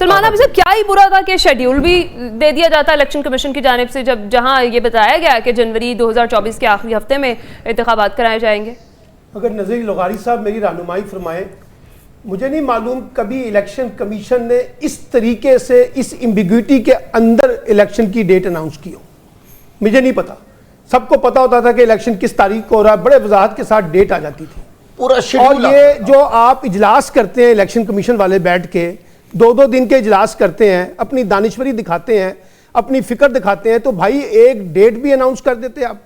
सलमान अभी साहब, क्या ही बुरा था कि शेड्यूल भी दे दिया जाता इलेक्शन कमीशन की जानिब से, जब जहां ये बताया गया कि जनवरी 2024 के आखिरी हफ्ते में इंतखाबात कराए जाएंगे। अगर नज़ीर लगारी साहब मेरी रहनुमाई फरमाएं, मुझे नहीं मालूम कभी इलेक्शन कमीशन ने इस तरीके से इस एम्बिग्युइटी के अंदर इलेक्शन की डेट अनाउंस की हो। मुझे नहीं पता, सबको पता होता था कि इलेक्शन किस तारीख को हो रहा है, बड़े वजाहत के साथ डेट आ जाती थी पूरा। और ये जो आप इजलास करते हैं इलेक्शन कमीशन वाले बैठ के 2-2 दिन के इजलास करते हैं, अपनी दानिश्वरी दिखाते हैं, अपनी फिक्र दिखाते हैं, तो भाई एक डेट भी अनाउंस कर देते आप।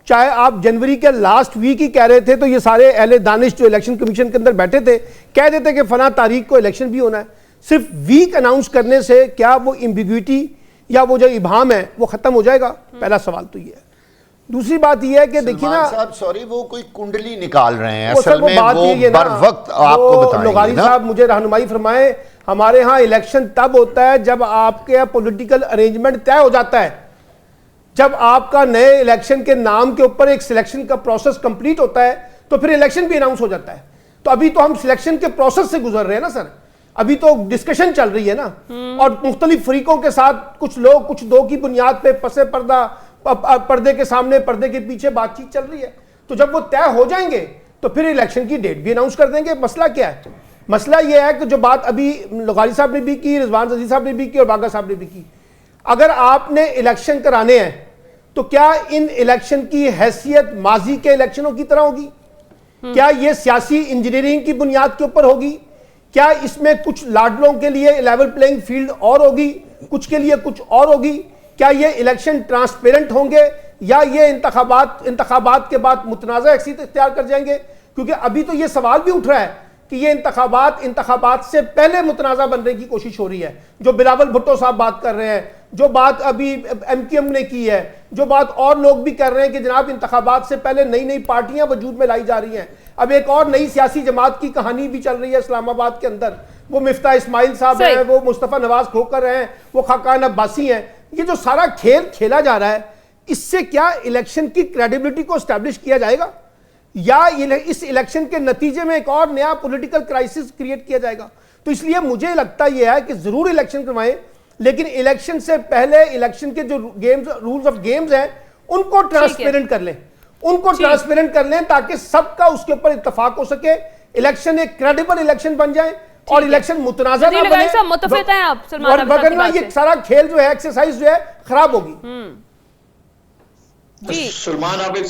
चाहे आप जनवरी के लास्ट वीक ही कह रहे थे तो ये सारे अहले दानिश जो इलेक्शन कमीशन के अंदर बैठे थे कह देते कि फला तारीख को इलेक्शन भी होना है। सिर्फ वीक अनाउंस करने से क्या वो एम्बिग्युइटी या वो जो इबाहम है वो खत्म हो जाएगा? पहला सवाल तो ये है। दूसरी बात यह है कि देखिए ना साहब, सॉरी, वो कोई कुंडली निकाल रहे हैं वो असल में, बात वो ये बर वक्त आपको बताएंगे लगारी ना। साहब मुझे रहनुमाई फरमाए, हमारे यहाँ इलेक्शन तब होता है जब आपके पॉलिटिकल अरेंजमेंट तय हो जाता है, जब आपका नए इलेक्शन के नाम के ऊपर एक सिलेक्शन का प्रोसेस कंप्लीट होता है तो फिर इलेक्शन भी अनाउंस हो जाता है। तो अभी तो हम सिलेक्शन के प्रोसेस से गुजर रहे हैं ना सर, अभी तो डिस्कशन चल रही है ना, और मुख्तलिफ फरीकों के साथ कुछ लोग कुछ दो की बुनियाद पे पसे पर्दा पर्दे के सामने पर्दे के पीछे बातचीत चल रही है। तो जब वो तय हो जाएंगे तो फिर इलेक्शन की डेट भी अनाउंस कर देंगे। मसला क्या है? मसला यह है कि जो बात अभी लगारी साहब ने भी की, रिजवान अजीज साहब ने भी की और बागा साहब ने भी की, अगर आपने इलेक्शन कराने हैं तो क्या इन इलेक्शन की हैसियत माजी के इलेक्शनों की तरह होगी? क्या यह सियासी इंजीनियरिंग की बुनियाद के ऊपर होगी? क्या इसमें कुछ लाडलों के लिए लेवल प्लेइंग फील्ड और होगी, कुछ के लिए कुछ और होगी? क्या ये इलेक्शन ट्रांसपेरेंट होंगे या ये इंतखाबात के बाद मुतनाज़ा हैसियत इख्तियार कर जाएंगे? क्योंकि अभी तो ये सवाल भी उठ रहा है कि ये इंतखाबात से पहले मुतनाज़ा बनने की कोशिश हो रही है। जो बिलावल भुट्टो साहब बात कर रहे हैं, जो बात अभी MQM ने की है, जो बात और लोग भी कर रहे हैं कि जनाब इंतखाबात से पहले नई नई पार्टियां वजूद में लाई जा रही हैं। अब एक और नई सियासी जमात की कहानी भी चल रही है इस्लामाबाद के अंदर, वो मिफ्ता इस्माइल साहब हैं, वो मुस्तफ़ा नवाज खोकर हैं, वो खाकान अब्बासी हैं। ये जो सारा खेल खेला जा रहा है, इससे क्या इलेक्शन की क्रेडिबिलिटी को एस्टैब्लिश किया जाएगा या इस इलेक्शन के नतीजे में एक और नया पॉलिटिकल क्राइसिस क्रिएट किया जाएगा? तो इसलिए मुझे लगता यह है कि जरूर इलेक्शन करवाएं, लेकिन इलेक्शन से पहले इलेक्शन के जो गेम्स, रूल्स ऑफ गेम्स हैं, उनको ट्रांसपेरेंट कर लें, उनको ट्रांसपेरेंट कर लें ताकि सबका उसके ऊपर इत्तेफाक हो सके, इलेक्शन एक क्रेडिबल इलेक्शन बन जाए और इलेक्शन मुतनाज़ा ना बने, वरना ये सारा खेल जो है, एक्सरसाइज जो है, खराब होगी। सलमान आबिद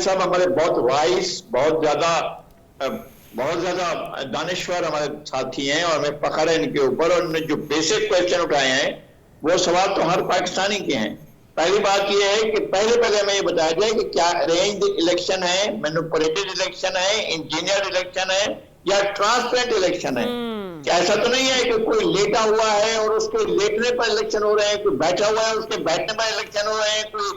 साहब हमारे बहुत वाइस, बहुत ज्यादा दानिश्वर हमारे साथी हैं और हमें फख्र है इनके ऊपर। और उन्होंने जो बेसिक क्वेश्चन उठाए हैं वो सवाल तो हर पाकिस्तानी के हैं। पहली बात यह है कि पहले हमें ये बताया जाए कि क्या अरेंज्ड इलेक्शन है, मैनिपुलेटेड इलेक्शन है, इंजीनियर्ड इलेक्शन है या ट्रांसपेरेंट इलेक्शन है? ऐसा तो नहीं है कि कोई लेटा हुआ है और उसके लेटने पर इलेक्शन हो रहे हैं, कोई बैठा हुआ है उसके बैठने पर इलेक्शन हो रहे हैं, कोई